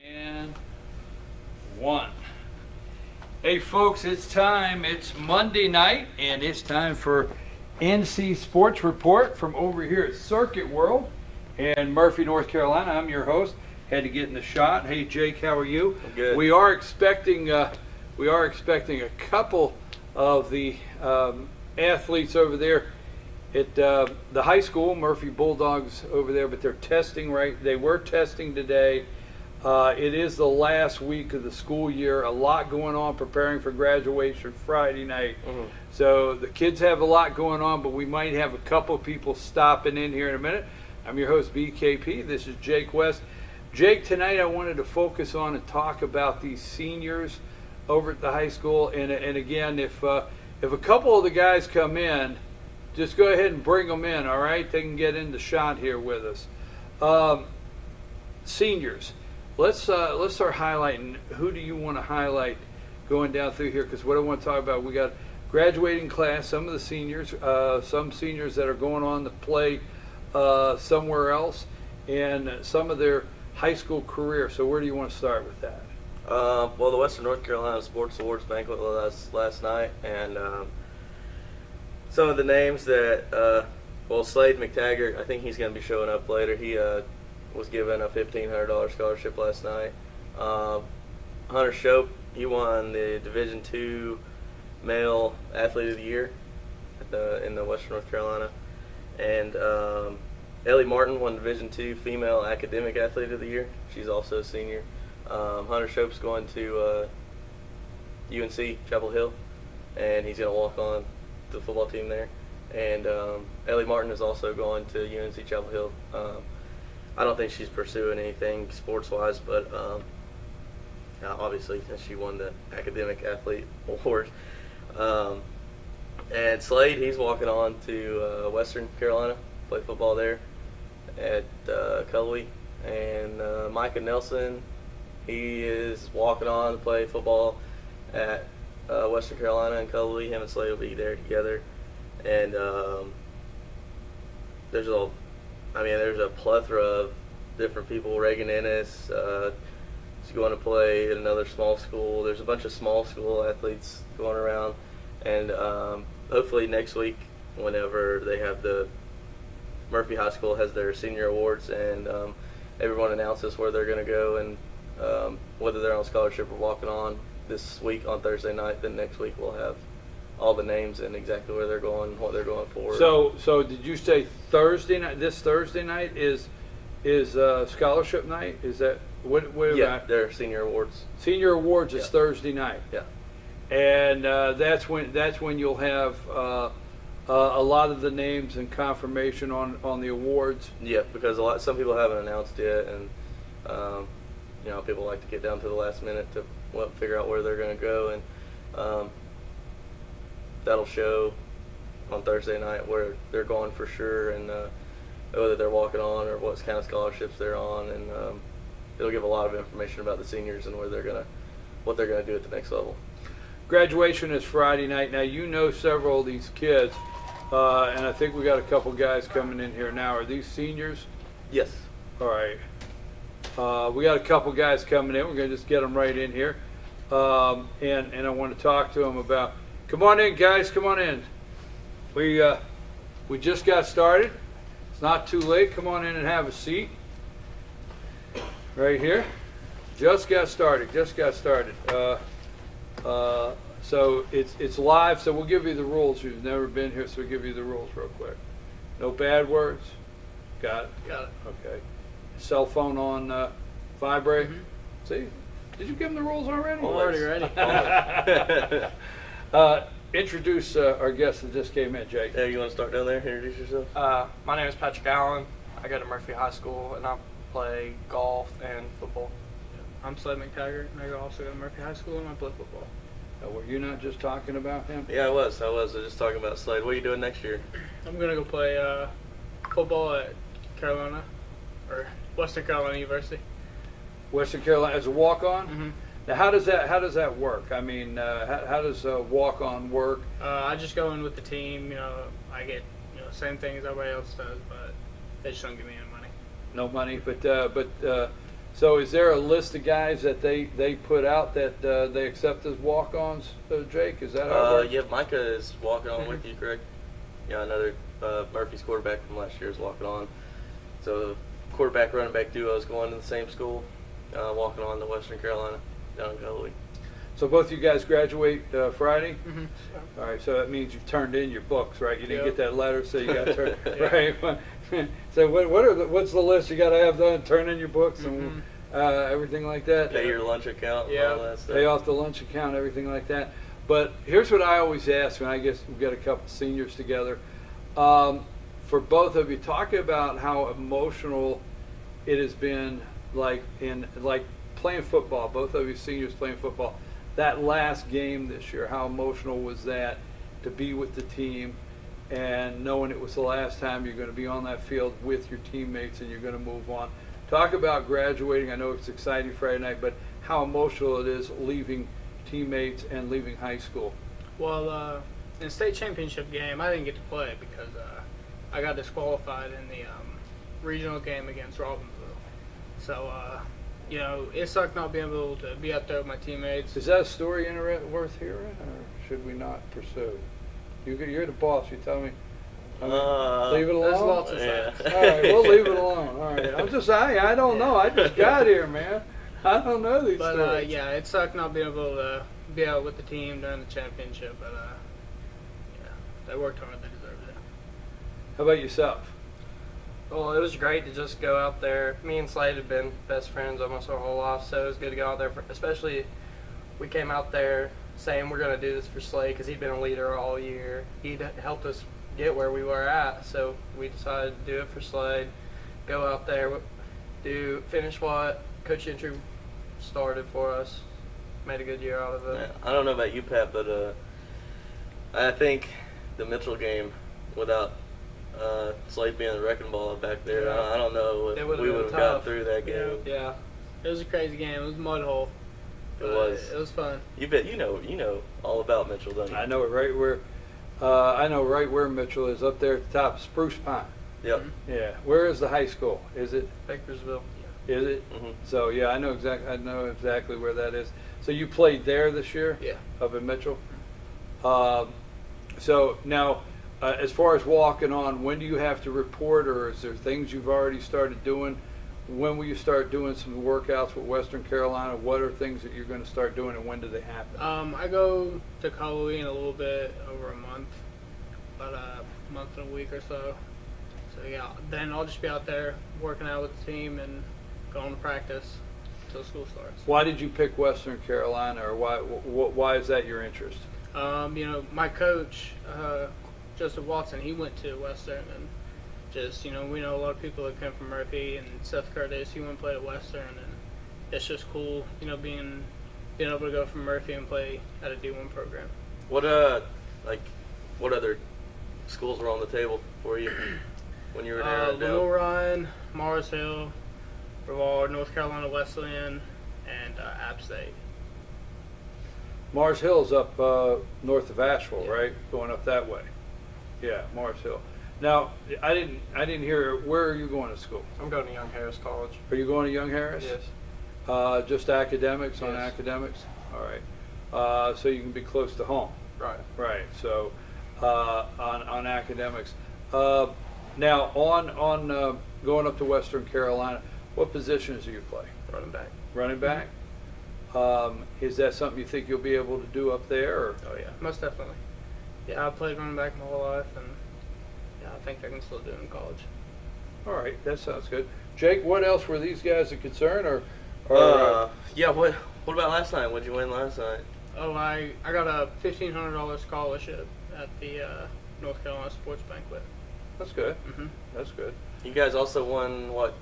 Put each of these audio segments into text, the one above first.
And one. Hey folks, it's time. It's Monday night and it's time for NC Sports Report from over here at Circuit World in Murphy, North Carolina. I'm your host. Had to get in the shot. Hey Jake, how are you? I'm good. We are expecting a couple of the athletes over there at the high school, Murphy Bulldogs over there, but they're testing They were testing today. It is the last week of the school year. A lot going on, preparing for graduation Friday night. Mm-hmm. So the kids have a lot going on, but we might have a couple people stopping in here in a minute. I'm your host, BKP. This is Jake West. Jake, tonight I wanted to focus on and talk about these seniors over at the high school. And again, if a couple of the guys come in, just go ahead and bring them in, all right? They can get in the shot here with us. Seniors. Let's start highlighting. Who do you want to highlight going down through here? Because what I want to talk about, we got graduating class, some of the seniors, some seniors that are going on to play somewhere else, and some of their high school career. So where do you want to start with that? Well, the Western North Carolina Sports Awards banquet was last night, and some of the names that, Slade McTaggart, I think he's going to be showing up later. He was given a $1,500 scholarship last night. Hunter Shope, he won the Division II Male Athlete of the Year in the Western North Carolina. And Ellie Martin won Division II Female Academic Athlete of the Year. She's also a senior. Hunter Shope's going to UNC Chapel Hill, and he's going to walk on to the football team there. And Ellie Martin is also going to UNC Chapel Hill. I don't think she's pursuing anything sports-wise, but obviously she won the Academic Athlete Award. And Slade, he's walking on to Western Carolina, play football there at Cullowhee. And Micah Nelson, he is walking on to play football at Western Carolina and Cullowhee. Him and Slade will be there together. And there's a plethora of different people. Reagan Ennis is going to play at another small school. There's a bunch of small school athletes going around. And hopefully next week, whenever they have Murphy High School has their senior awards, and everyone announces where they're going to go and whether they're on scholarship or walking on this week on Thursday night, then next week we'll have all the names and exactly where they're going, what they're going for. So did you say Thursday night? This Thursday night is scholarship night? Is that what? Yeah, their senior awards. Senior awards is Thursday night. Yeah, and that's when you'll have a lot of the names and confirmation on the awards. Yeah, because some people haven't announced yet, and people like to get down to the last minute to figure out where they're going to go, and that'll show on Thursday night where they're going for sure, and whether they're walking on or what kind of scholarships they're on, and it'll give a lot of information about the seniors and what they're gonna do at the next level. Graduation is Friday night. Now you know several of these kids, and I think we got a couple guys coming in here now. Are these seniors? Yes. All right. We got a couple guys coming in. We're gonna just get them right in here, and I want to talk to them about. Come on in, guys. Come on in. We just got started. It's not too late. Come on in and have a seat. Right here. Just got started. So it's live. So we'll give you the rules. You've never been here, so we'll give you the rules real quick. No bad words. Got it. Okay. Cell phone on vibrate. Mm-hmm. See? Did you give them the rules already? I'm already ready. Introduce our guest that just came in, Jake. Hey, you want to start down there? Introduce yourself. My name is Patrick Allen. I go to Murphy High School, and I play golf and football. I'm Slade McTaggart, and I also go to Murphy High School, and I play football. Were you not just talking about him? Yeah, I was just talking about Slade. What are you doing next year? I'm going to go play football at Carolina, or Western Carolina University. Western Carolina as a walk-on? Mm-hmm. Now, how does that work? I mean, how does a walk-on work? I just go in with the team. I get same thing as everybody else does, but they just don't give me any money. No money, but So is there a list of guys that they put out that they accept as walk-ons, Jake? Is that how it works? Yeah, Micah is walking on with you, correct? Yeah, another Murphy's quarterback from last year is walking on. So quarterback running back duo is going to the same school, walking on to Western Carolina down in Galloway. So both of you guys graduate Friday? Mm-hmm. All right, so that means you've turned in your books, right? You didn't Yep. get that letter, so you got to turn, Yep. right? So what's the list you got to have done? Turn in your books and everything like that? Pay your lunch account and Yeah. all that stuff. Pay off the lunch account, everything like that. But here's what I always ask, and I guess we've got a couple seniors together. For both of you, talk about how emotional it has been, like playing football. Both of you seniors playing football. That last game this year, how emotional was that to be with the team and knowing it was the last time you're going to be on that field with your teammates and you're going to move on? Talk about graduating. I know it's exciting Friday night, but how emotional it is leaving teammates and leaving high school. Well, in the state championship game, I didn't get to play because I got disqualified in the regional game against Robbinsville. So, you know, it sucked not being able to be out there with my teammates. Is that a story worth hearing, or should we not pursue? You're the boss. You tell me. Leave it There's alone. lots of Yeah. sides. All right, we'll leave it alone. All right. I'm just saying. I don't know. I just got here, man. I don't know these But stories. yeah, it sucked not being able to be out with the team during the championship. But yeah, they worked hard. They deserved it. How about yourself? Well, it was great to just go out there. Me and Slade had been best friends almost our whole life, so it was good to go out there. Especially, we came out there saying we're going to do this for Slade because he'd been a leader all year. He'd helped us get where we were at, so we decided to do it for Slade. Go out there, finish what Coach Gentry started for us. Made a good year out of it. Yeah, I don't know about you, Pat, but I think the Mitchell game without Slade being the wrecking ball back there, Yeah. I don't know if It we would've would been have gotten tough. through that game. Yeah. It was a crazy game. It was a mud hole. It was. It was fun. You bet. You know all about Mitchell, don't you? I know it right where. I know right where Mitchell is, up there at the top of Spruce Pine. Yep. Yeah. Where is the high school? Is it? Bakersville. Is it? Mhm. So yeah, I know exactly where that is. So you played there this year? Yeah. Up in Mitchell. So now, as far as walking on, when do you have to report, or is there things you've already started doing? When will you start doing some workouts with Western Carolina? What are things that you're going to start doing, and when do they happen? I go to Cullowhee in a little bit over a month, about a month and a week or so. So yeah, then I'll just be out there working out with the team and going to practice until school starts. Why did you pick Western Carolina, or why is that your interest? You know, my coach, Joseph Watson, he went to Western, and just, you know, we know a lot of people that come from Murphy, and Seth Curtis, he went and played at Western, and it's just cool, you know, being able to go from Murphy and play at a D1 program. What what other schools were on the table for you when you were there? at Dell? Lenore Ryan, Mars Hill, Brevard, North Carolina Wesleyan, and App State. Mars Hill's up north of Asheville, Yeah. right? Going up that way. Yeah, Mars Hill. Now, I didn't hear, where are you going to school? I'm going to Young Harris College. Are you going to Young Harris? Yes. Just academics on Yes. academics? All right. So you can be close to home. Right. Right. So on academics. Now on going up to Western Carolina, what positions do you play? Running back. Running back. Is that something you think you'll be able to do up there? Or? Oh, yeah. Most definitely. Yeah, I played running back my whole life, and yeah, I think I can still do it in college. All right, that sounds good. Jake, what else were these guys a concern, or Yeah. What about last night? What'd you win last night? Oh, I got a $1,500 scholarship at the North Carolina Sports Banquet. that's good. Mm-hmm. That's good. You guys also won what?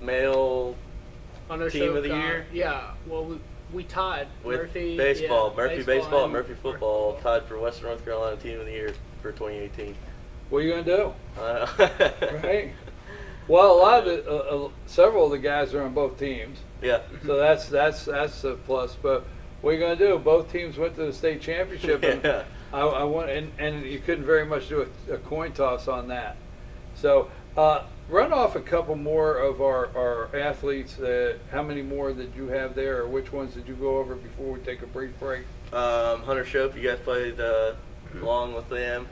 Male Team of the year? Yeah, well, we tied with Murphy. baseball. yeah, Murphy baseball and and Murphy football tied for Western North Carolina Team of the Year for 2018. What are you gonna do? Right. Right. Well, a lot of the, several of the guys are on both teams, Yeah. so that's a plus. But what are you gonna do? Both teams went to the state championship, and Yeah. I want, and you couldn't very much do a coin toss on that. So Run off a couple more of our athletes. How many more did you have there, or which ones did you go over before we take a brief break? Hunter Shope, you guys played along with them.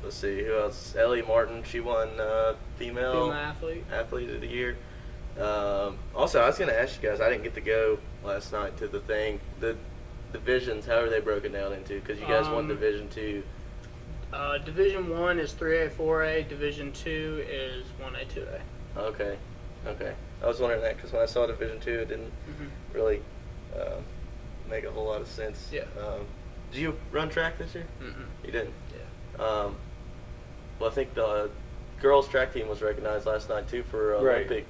Let's see, who else? Ellie Martin, she won female athlete of the year. Also, I was going to ask you guys, I didn't get to go last night to the thing. The divisions, how are they broken down into? Because you guys won Division 2. Division 1 is 3A, 4A. Division 2 is 1A, 2A. Okay. I was wondering that because when I saw Division 2, it didn't really make a whole lot of sense. Yeah. Did you run track this year? Mm-mm. You didn't? Yeah. Well, I think the girls' track team was recognized last night, too, for Olympic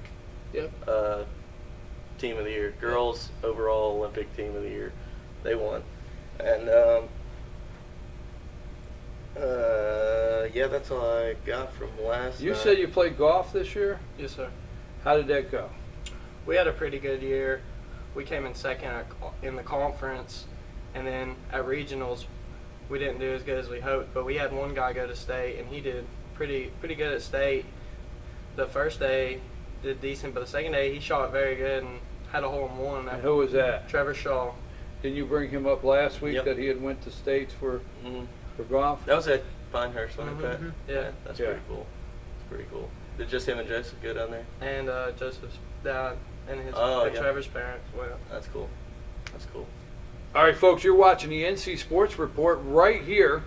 Yep. Team of the Year. Girls' overall Olympic Team of the Year. They won. And, yeah, that's all I got from last You night. said you played golf this year. Yes, sir. How did that go? We had a pretty good year. We came in second in the conference, and then at regionals, we didn't do as good as we hoped. But we had one guy go to state, and he did pretty good at state. The first day did decent, but the second day he shot very good and had a hole in one. And who was that? Trevor Shaw. Did you bring him up last week Yep. that he had went to states for golf? That was at Pinehurst, wasn't it? Yeah. That's Yeah. pretty cool. It's pretty cool. Did just him and Joseph go down there? And Joseph's dad and Yeah. Trevor's parents went. That's cool. That's cool. All right, folks, you're watching the NC Sports Report right here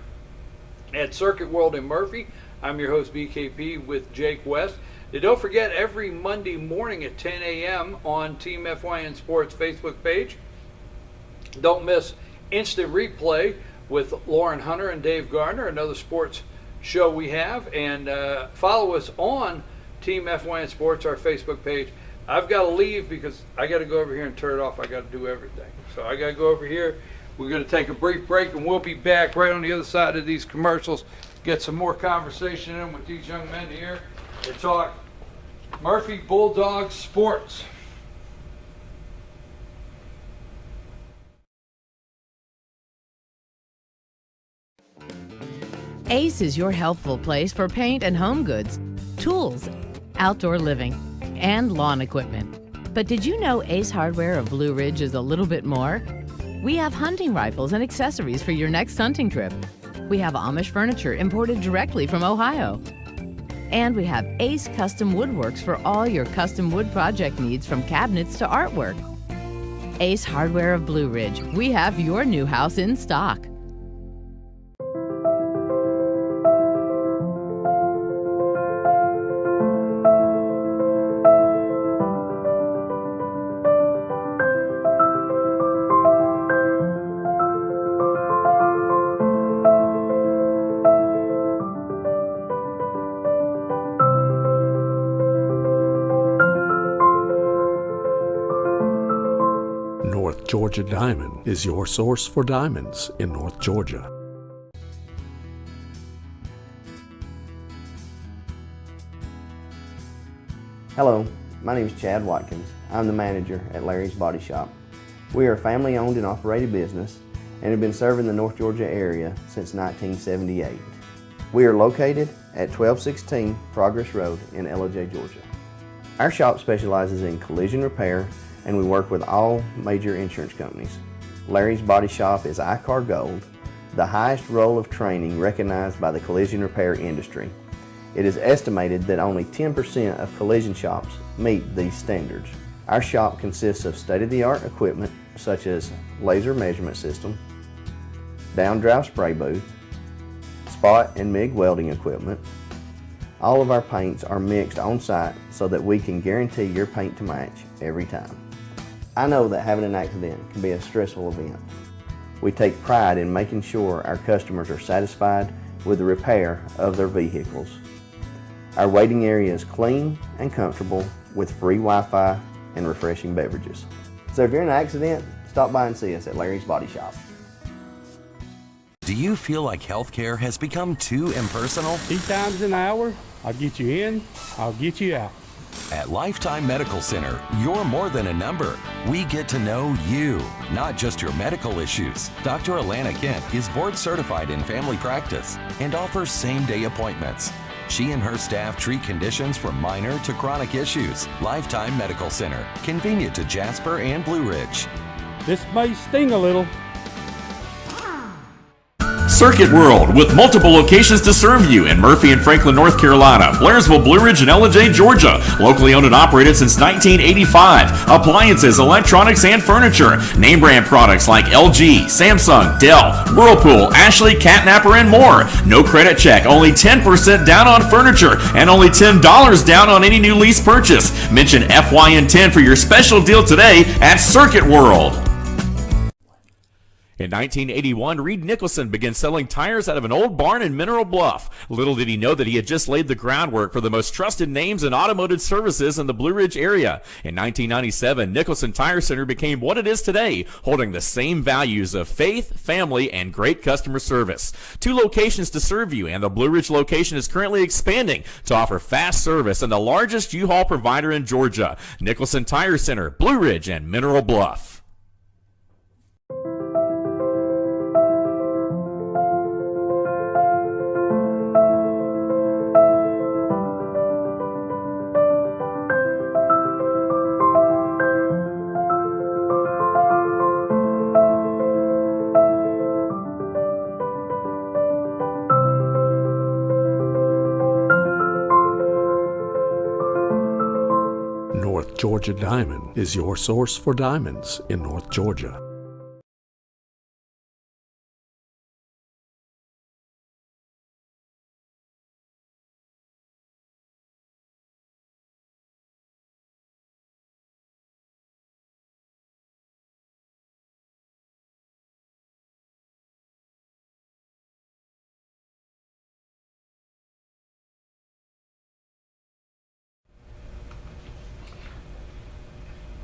at Circuit World in Murphy. I'm your host, BKP, with Jake West. And don't forget, every Monday morning at 10 a.m. on Team FYN Sports Facebook page, don't miss Instant Replay with Lauren Hunter and Dave Gardner, another sports show we have. And follow us on Team FYN Sports, our Facebook page. I've got to leave because I got to go over here and turn it off. I got to do everything. So I got to go over here. We're going to take a brief break, and we'll be back right on the other side of these commercials. Get some more conversation in with these young men here and talk Murphy Bulldogs sports. Ace is your helpful place for paint and home goods, tools, outdoor living, and lawn equipment. But did you know Ace Hardware of Blue Ridge is a little bit more? We have hunting rifles and accessories for your next hunting trip. We have Amish furniture imported directly from Ohio. And we have Ace Custom Woodworks for all your custom wood project needs, from cabinets to artwork. Ace Hardware of Blue Ridge. We have your new house in stock. North Georgia Diamond is your source for diamonds in North Georgia. Hello, my name is Chad Watkins. I'm the manager at Larry's Body Shop. We are a family-owned and operated business and have been serving the North Georgia area since 1978. We are located at 1216 Progress Road in LOJ, Georgia. Our shop specializes in collision repair, and we work with all major insurance companies. Larry's Body Shop is ICAR Gold, the highest role of training recognized by the collision repair industry. It is estimated that only 10% of collision shops meet these standards. Our shop consists of state-of-the-art equipment such as laser measurement system, down-drive spray booth, spot and MIG welding equipment. All of our paints are mixed on site so that we can guarantee your paint to match every time. I know that having an accident can be a stressful event. We take pride in making sure our customers are satisfied with the repair of their vehicles. Our waiting area is clean and comfortable with free Wi-Fi and refreshing beverages. So if you're in an accident, stop by and see us at Larry's Body Shop. Do you feel like healthcare has become too impersonal? 3 times an hour, I'll get you in, I'll get you out. At Lifetime Medical Center, you're more than a number. We get to know you, not just your medical issues. Dr. Alana Kent is board certified in family practice and offers same-day appointments. She and her staff treat conditions from minor to chronic issues. Lifetime Medical Center, convenient to Jasper and Blue Ridge. This may sting a little. Circuit World, with multiple locations to serve you in Murphy and Franklin, North Carolina, Blairsville, Blue Ridge, and Ellijay, Georgia. Locally owned and operated since 1985. Appliances, electronics, and furniture. Name brand products like LG, Samsung, Dell, Whirlpool, Ashley, Catnapper, and more. No credit check, only 10% down on furniture, and only $10 down on any new lease purchase. Mention FYN10 for your special deal today at Circuit World. In 1981, Reed Nicholson began selling tires out of an old barn in Mineral Bluff. Little did he know that he had just laid the groundwork for the most trusted names in automotive services in the Blue Ridge area. In 1997, Nicholson Tire Center became what it is today, holding the same values of faith, family, and great customer service. 2 locations to serve you, and the Blue Ridge location is currently expanding to offer fast service and the largest U-Haul provider in Georgia. Nicholson Tire Center, Blue Ridge, and Mineral Bluff. North Georgia Diamond is your source for diamonds in North Georgia.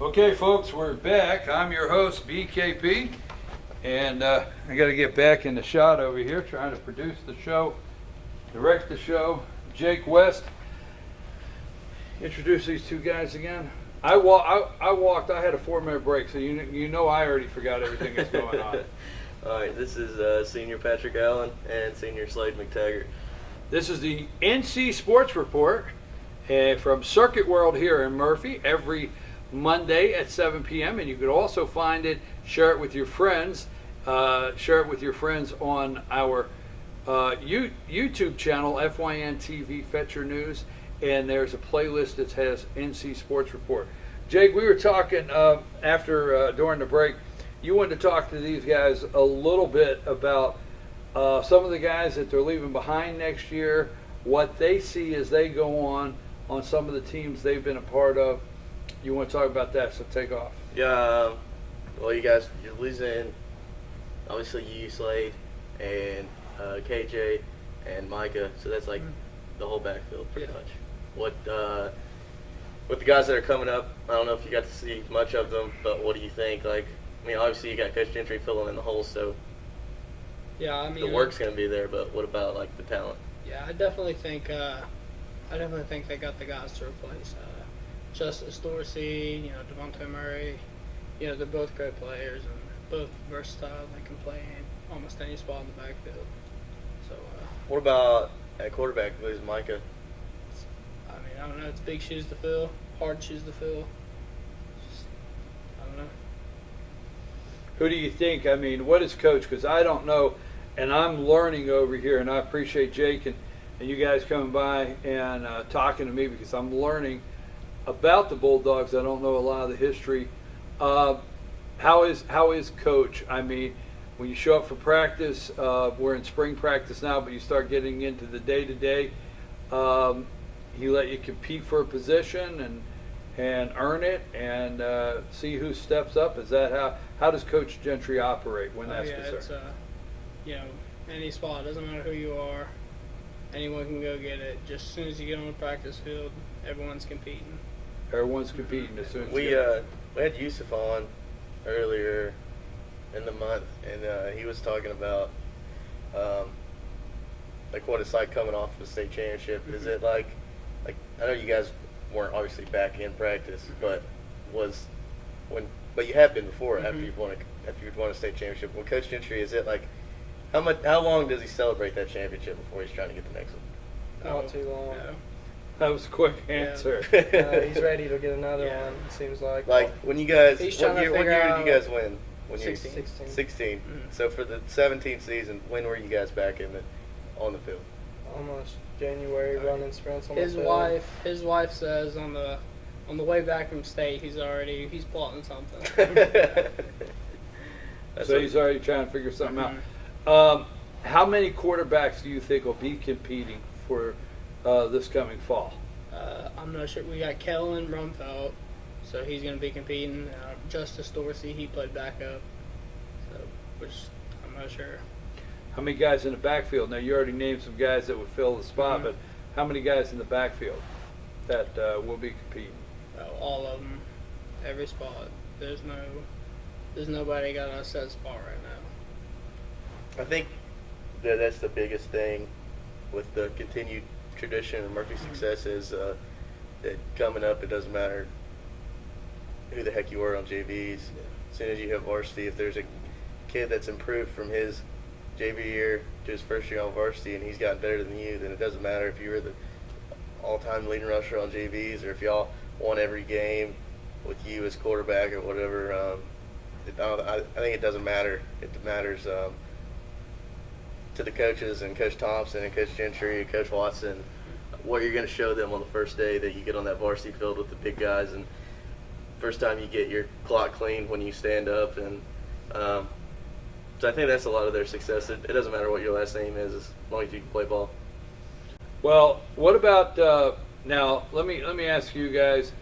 Okay, folks, we're back. I'm your host, BKP, and I got to get back in the shot over here, trying to produce the show, direct the show. Jake West. Introduce these 2 guys again. I walked. I had a 4-minute break, so you know I already forgot everything that's going on. All right, this is Senior Patrick Allen and Senior Slade McTaggart. This is the NC Sports Report from Circuit World here in Murphy every Monday at 7 p.m. and you could also find it, share it with your friends, on our YouTube channel, FYN TV Fetcher News, and there's a playlist that has NC Sports Report. Jake, we were talking during the break. You wanted to talk to these guys a little bit about some of the guys that they're leaving behind next year, what they see as they go on some of the teams they've been a part of. You want to talk about that, so take off. Yeah, well, you're losing, obviously, you, Slade, and KJ, and Micah, so that's like the whole backfield, pretty much. With the guys that are coming up, I don't know if you got to see much of them, but what do you think? Like, I mean, obviously, you got Coach Gentry filling in the hole, so yeah, I mean, the work's going to be there, but what about, like, the talent? Yeah, I definitely think they got the guys to replace Justice Dorsey, Devontae Murray. They're both great players and both versatile. They can play in almost any spot in the backfield. So, what about at quarterback, losing Micah? I mean, I don't know. It's big shoes to fill, hard shoes to fill. I don't know. Who do you think? I mean, what is Coach? Because I don't know, and I'm learning over here, and I appreciate Jake and you guys coming by and talking to me because I'm learning about the Bulldogs. I don't know a lot of the history. How is Coach? I mean, when you show up for practice, we're in spring practice now, but you start getting into the day-to-day. He let you compete for a position and earn it and see who steps up. Is that how does Coach Gentry operate when that's concerned? It's any spot. Doesn't matter who you are. Anyone can go get it. Just as soon as you get on the practice field, everyone's competing. Everyone's competing as soon as we had Yusuf on earlier in the month, and he was talking about like what it's like coming off of the state championship. Is it like I know you guys weren't obviously back in practice, but you have been before after you've won a state championship. When Coach Gentry, is it like how long does he celebrate that championship before he's trying to get the next one? not too long. No. That was a quick answer. He's ready to get another Yeah. one. It seems like. Like when you guys, He's what trying to year, what figure year did out- you guys win? When 16. 16. Mhm. So for the 17th season, when were you guys back on the field? Almost January running sprints on His the field. wife says on the way back from state he's plotting something. So he's already trying to figure something Mm-hmm. out. How many quarterbacks do you think will be competing for this coming fall? I'm not sure. We got Kellen Rumfeld, so he's going to be competing. Justice Dorsey, he played backup, so I'm not sure. How many guys in the backfield? Now, you already named some guys that would fill the spot, Mhm. but how many guys in the backfield that will be competing? All of them, every spot. There's nobody got a set spot right now. I think that's the biggest thing with the continued tradition of Murphy's success is that coming up, it doesn't matter who the heck you were on JVs. As soon as you have varsity, if there's a kid that's improved from his JV year to his first year on varsity and he's gotten better than you, then it doesn't matter if you were the all-time leading rusher on JVs or if y'all won every game with you as quarterback or whatever. I think it doesn't matter. It matters to the coaches and Coach Thompson and Coach Gentry and Coach Watson what you're going to show them on the first day that you get on that varsity field with the big guys, and first time you get your clock cleaned when you stand up. And so I think that's a lot of their success. It doesn't matter what your last name is as long as you can play ball. Well, what about now? Let me ask you guys.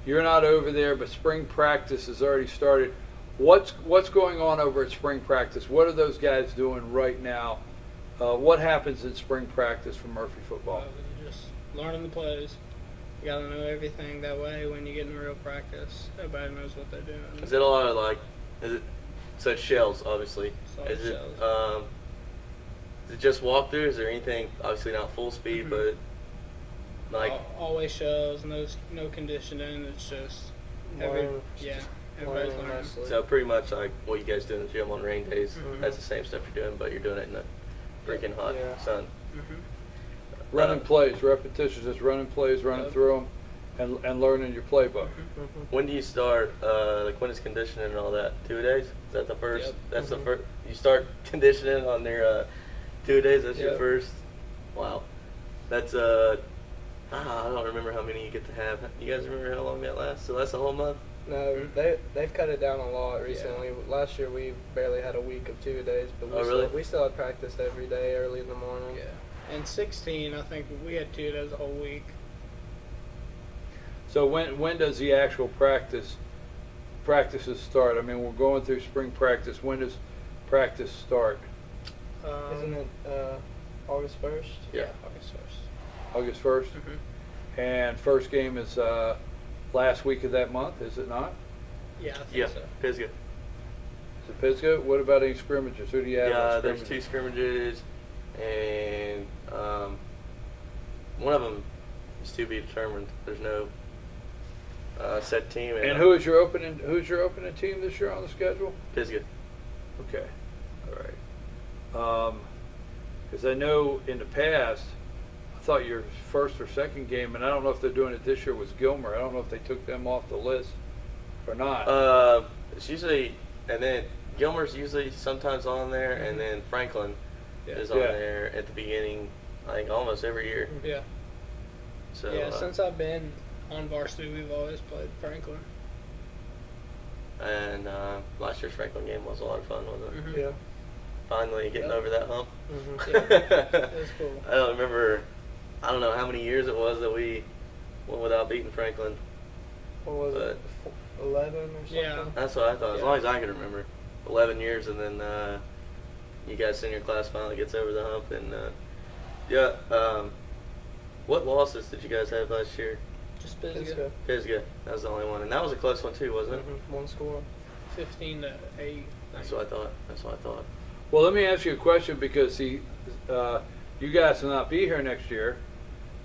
You're not over there, but spring practice has already started. What's going on over at spring practice? What are those guys doing right now? What happens in spring practice for Murphy football? You're just learning the plays. You got to know everything. That way, when you get in real practice, everybody knows what they're doing. Is it a lot of so it's shells, obviously. Solid Is it shells. is it just walkthrough? Is there anything, obviously not full speed, but like Always shows, no conditioning. It's just everybody's Learning learning. mostly. so pretty much like what you guys do in the gym on rain days? Mhm. That's the same stuff you're doing, but you're doing it in the freaking hot Yeah. sun. Running plays, repetitions, just running plays, running Yep. through them, and learning your playbook. When do you start? Like when is conditioning and all that? 2 days? Is that the first? Yep. That's the first. You start conditioning on their 2 days. That's your Yep. first. Wow. That's I don't remember how many you get to have. You guys remember how long that lasts? So that's a whole month. No, they've cut it down a lot recently. Last year we barely had a week of 2 days, but Oh, really? we still had practice every day early in the morning. Yeah. And 16, I think we had 2 days a whole week. So when does the actual practices start? I mean, we're going through spring practice. When does practice start? Isn't it August 1st? Yeah. August 1st. August 1st? Mm-hmm. And first game is last week of that month, is it not? Yeah, I think Yeah, so. Pisgah. Is it Pisgah? What about any scrimmages? Who do you have? Yeah, on there's scrimmages? 2 scrimmages, and one of them is to be determined. There's no set team. And who's your opening team this year on the schedule? Pisgah. Okay, all right. Because I know in the past, I thought your first or second game, and I don't know if they're doing it this year, was Gilmer. I don't know if they took them off the list or not. It's usually, and then Gilmer's usually sometimes on there, and then Franklin is on Yeah. there at the beginning, like almost every year. Yeah. So Yeah, since I've been on varsity, we've always played Franklin. and last year's Franklin game was a lot of fun, wasn't it? Mhm. Yeah. Finally getting Yep. over that hump. Mhm. Yeah, it was cool. I don't remember. I don't know how many years it was that we went without beating Franklin. What was it? 11 or something? Yeah. That's what I thought. As Yeah. long as I can remember, 11 years, and then you guys senior class finally gets over the hump. And what losses did you guys have last year? Just It's Pisgah. good. Pisgah. That was the only one, and that was a close one too, wasn't it? Mhm. One score. 15-8. That's what I thought. Well, let me ask you a question because you guys will not be here next year,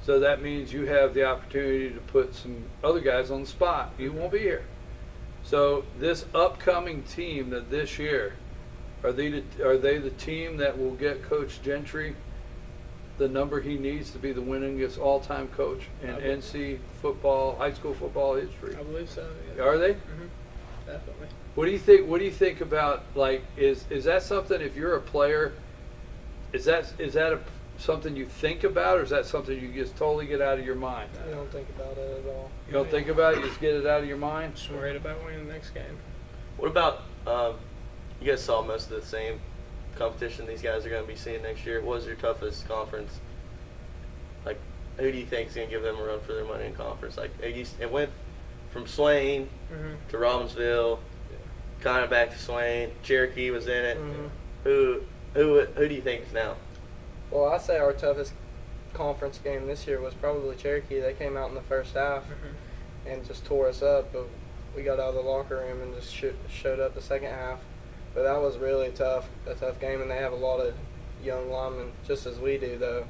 so that means you have the opportunity to put some other guys on the spot. You won't be here. So this upcoming team that this year, are they the team that will get Coach Gentry the number he needs to be the winningest all-time coach in NC football, high school football history? I believe so. Yeah. Are they? Definitely. What do you think? What do you think about, like, is that something, if you're a player, is that something you think about, or is that something you just totally get out of your mind? You don't think about it at all. You don't think about it, you just get it out of your mind? Just worried about winning the next game. What about you guys saw most of the same competition these guys are going to be seeing next year? What was your toughest conference? Like, who do you think is going to give them a run for their money in conference? Like, it went from Swain to Robbinsville, kind of back to Swain. Cherokee was in it. Who do you think is now? Well, I say our toughest conference game this year was probably Cherokee. They came out in the first half and just tore us up, but we got out of the locker room and just showed up the second half. But that was really a tough game, and they have a lot of young linemen, just as we do, though.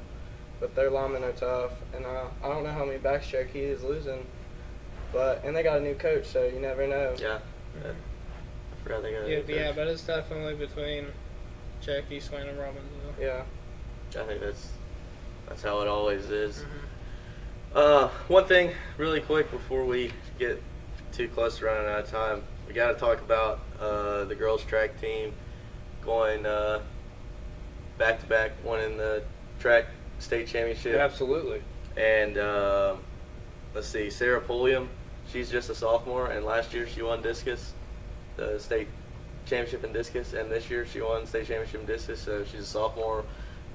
But their linemen are tough, and I don't know how many backs Cherokee is losing. And they got a new coach, so you never know. Yeah. I forgot they got a new coach. Yeah, but it's definitely between Cherokee, Swain, and Robbinsville. Yeah. I think that's how it always is. One thing, really quick, before we get too close to running out of time, we got to talk about the girls' track team going back-to-back, winning the track state championship. Absolutely. And let's see, Sarah Pulliam, she's just a sophomore, and last year she won discus, the state championship in discus, and this year she won state championship in discus, so she's a sophomore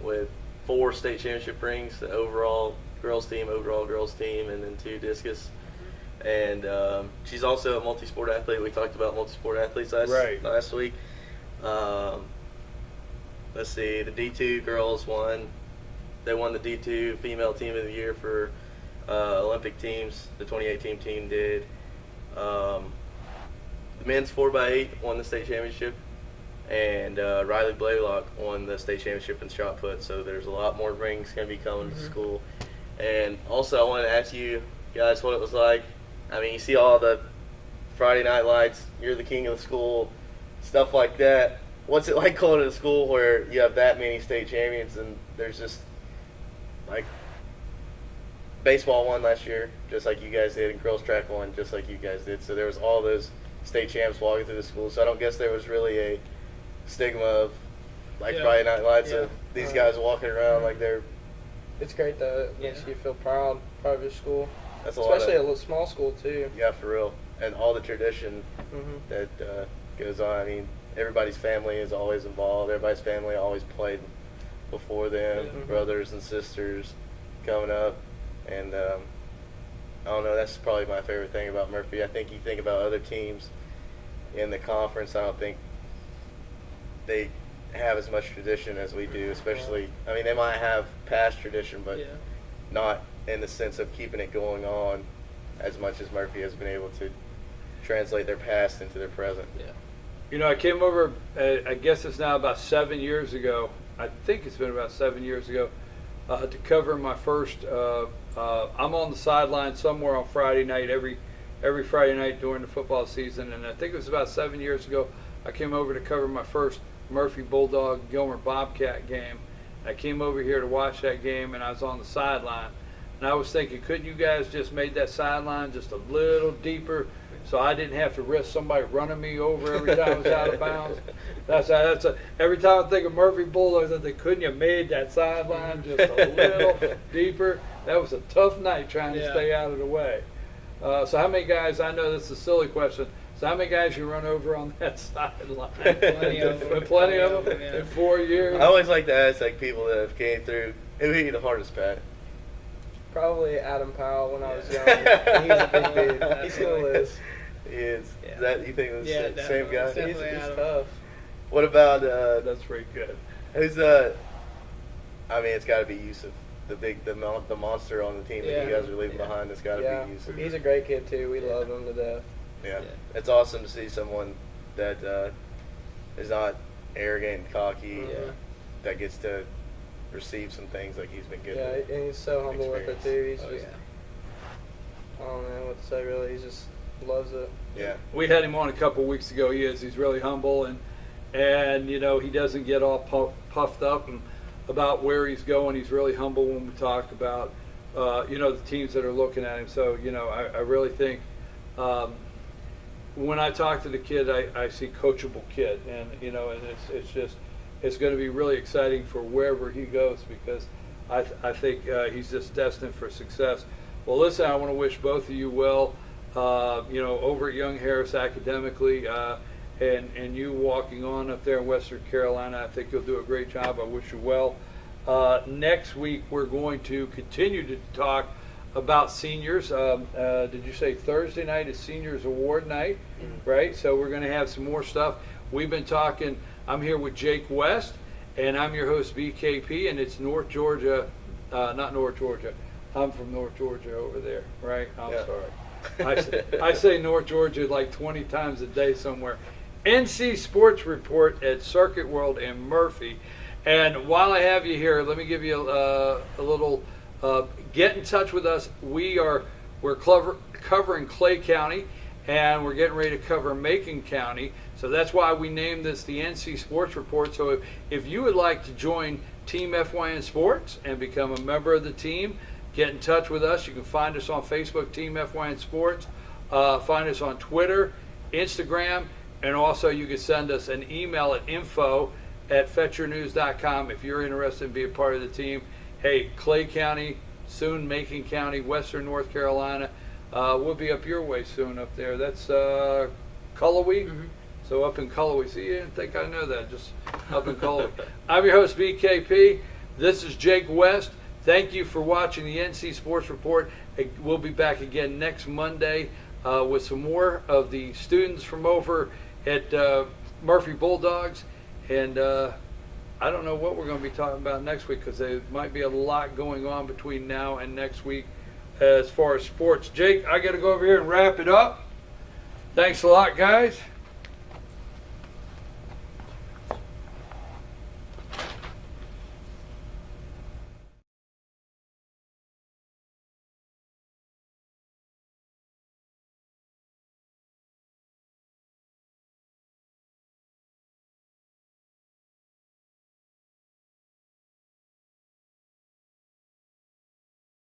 with 4 state championship rings, the overall girls team, and then 2 discus. And she's also a multi-sport athlete. We talked about multi-sport athletes last week. Let's see, the D2 girls won. They won the D2 female team of the year for Olympic teams. The 2018 team did. The men's 4x8 won the state championship. And Riley Blaylock won the state championship in shot put. So there's a lot more rings going to be coming to school. And also I wanted to ask you guys what it was like. I mean, you see all the Friday night lights, you're the king of the school, stuff like that. What's it like going to a school where you have that many state champions and there's just, like, baseball won last year, just like you guys did, and girls track won, just like you guys did. So there was all those state champs walking through the school. So I don't guess there was really a stigma of, like, Friday night lights of these guys walking around like they're... It's great, though. It makes you feel proud of your school. That's especially a little small school, too. Yeah, for real. And all the tradition that goes on. I mean, everybody's family is always involved. Everybody's family always played before them, brothers and sisters coming up. And I don't know, that's probably my favorite thing about Murphy. I think you think about other teams in the conference, I don't think they have as much tradition as we do, especially, I mean, they might have past tradition, but not in the sense of keeping it going on as much as Murphy has been able to translate their past into their present. Yeah. You know, I came over, I guess it's now about 7 years ago. I think it's been about 7 years ago, to cover my first, I'm on the sideline somewhere on Friday night, every Friday night during the football season. And I think it was about 7 years ago, I came over to cover my first Murphy Bulldog Gilmer Bobcat game. I came over here to watch that game, and I was on the sideline. And I was thinking, couldn't you guys just made that sideline just a little deeper so I didn't have to risk somebody running me over every time I was out of bounds? Every time I think of Murphy Bulldogs, I think, couldn't you made that sideline just a little deeper? That was a tough night trying to stay out of the way. So how many guys, I know this is a silly question, so how many guys you run over on that sideline? Plenty of them. Plenty of them in 4 years? I always like to ask, like, people that have came through, who hit you the hardest, Pat? Probably Adam Powell when I was young. He's a big dude. He still is. He is. Is that, you think it was the same guy? He's tough. What about, that's pretty good. Who's, I mean, it's got to be Yusuf, the monster on the team that you guys are leaving behind. It's got to be Yusuf. He's a great kid, too. We love him to death. Yeah. It's awesome to see someone that is not arrogant and cocky, that gets to receive some things like he's been getting. Yeah, and he's so humble with it, too. He's just, I don't know what to say, really. He just loves it. Yeah. We had him on a couple of weeks ago. He's really humble, and you know, he doesn't get all puffed up. And about where he's going. He's really humble when we talk about, the teams that are looking at him. So, I really think when I talk to the kid, I see coachable kid. And, and it's going to be really exciting for wherever he goes, because I think he's just destined for success. Well, listen, I want to wish both of you well, over at Young Harris academically, and you walking on up there in Western Carolina. I think you'll do a great job. I wish you well. Next week, we're going to continue to talk about seniors. Did you say Thursday night is Seniors Award night, right? So we're going to have some more stuff. We've been talking. I'm here with Jake West, and I'm your host, BKP, and it's North Georgia, not North Georgia. I'm from North Georgia over there, right? I'm sorry. I say North Georgia like 20 times a day somewhere. NC Sports Report at Circuit World in Murphy. And while I have you here, let me give you a little, get in touch with us. We're covering Clay County, and we're getting ready to cover Macon County. So that's why we named this the NC Sports Report. So if you would like to join Team FYN Sports and become a member of the team, get in touch with us. You can find us on Facebook, Team FYN Sports. Find us on Twitter, Instagram, and also you can send us an email at info@fetchernews.com if you're interested in being part of the team. Hey, Clay County, soon Macon County, Western North Carolina. We'll be up your way soon up there. That's Cullowhee. Mm-hmm. So up in Cullowhee. See, you didn't think I know that, just up in Cullowhee. I'm your host, BKP. This is Jake West. Thank you for watching the NC Sports Report. We'll be back again next Monday with some more of the students from over at Murphy Bulldogs. And I don't know what we're going to be talking about next week, because there might be a lot going on between now and next week as far as sports. Jake, I got to go over here and wrap it up. Thanks a lot, guys.